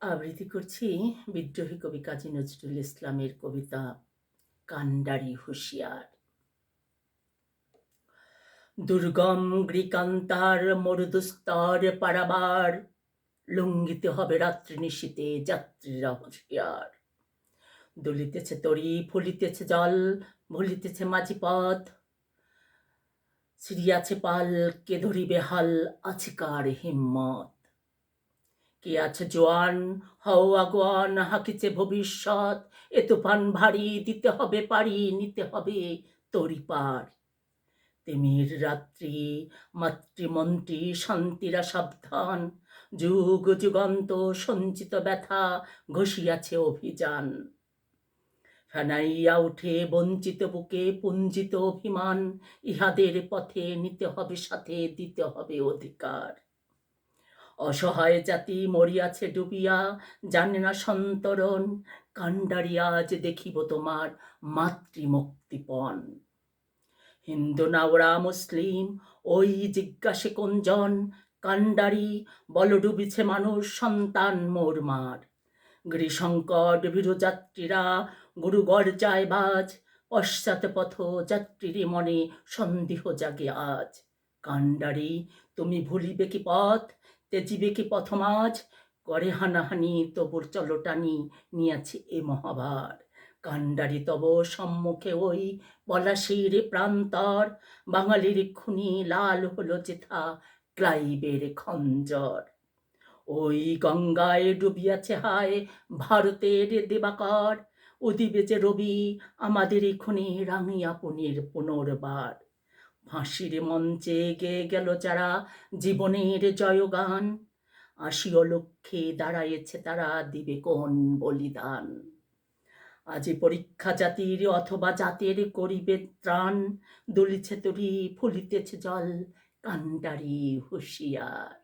আবৃত্তি করছি বিদ্রোহী কবি কাজী নজরুল ইসলামের কবিতা কান্ডারি হুঁশিয়ার। দুর্গম গ্রীকান্তার মরুদুস্তর পারাবার, লঙ্ঘিতে হবে রাত্রি নিশীতে যাত্রীরা হুঁশিয়ার। দুলিতেছে তরি, ফুলিতেছে জল, ভুলিতেছে মাঝি পথ, ছিড়িয়াছে পাল, কে ধরিবে হাল, আছে কার হিম্মত। কে আছে জোয়ান, হও আগুয়ান, হাকিছে ভবিষ্যৎ, এ তুফান ভারী, দিতে হবে পারি, নিতে হবে তরি পার। তিমির রাত্রি, মাতৃমন্ত্রী শান্তিরা সাবধান, যুগ যুগান্ত সঞ্চিত ব্যথা ঘষিয়াছে অভিযান। ফেনাইয়া উঠে বঞ্চিত বুকে পুঞ্জিত অভিমান, ইহাদের পথে নিতে হবে সাথে, দিতে হবে অধিকার। অসহায় জাতি মরিয়াছে ডুবিয়া, জানে না সন্তরণ, কান্ডারি আজ দেখিব তোমার মাতৃমুক্তিপণ। হিন্দু না ওরা মুসলিম, ওই জিজ্ঞাসে কোনজন, কান্ডারি বল ডুবিছে মানুষ সন্তান মোর মার। গৃহসংকট ভীরু যাত্রীরা গুরু গর্জায় বাজ, পশ্চাৎ পথ যাত্রীর মনে সন্দেহ জাগে আজ। কান্ডারি তুমি ভুলিবে কি পথ, তেজিবে কি পথমাঝ, করে হানাহানি তবুর চলটানি নিয়াছি এ মহাভার। কান্ডারি তব সম্মুখে ওই পলাশির প্রান্তর, বাঙালির খুনি লাল হলো যেথা ক্লাইবের খঞ্জর। ওই গঙ্গায় ডুবিয়াছে হায় ভারতের দিবাকর, উদিবে যে রবি আমাদের এখনি রাঙিয়া পুনির পুনর্বার। ফাঁসির মঞ্চে গেয়ে গেল যারা জীবনের জয়গান, আসিও লক্ষ্যে দাঁড়াইছে তারা দিবে কোন বলিদান। আজি পরীক্ষা জাতির অথবা জাতের করিবে ত্রাণ, দুলিছে তরি ফুলিতেছে জল, কান্ডারি হুঁশিয়ার।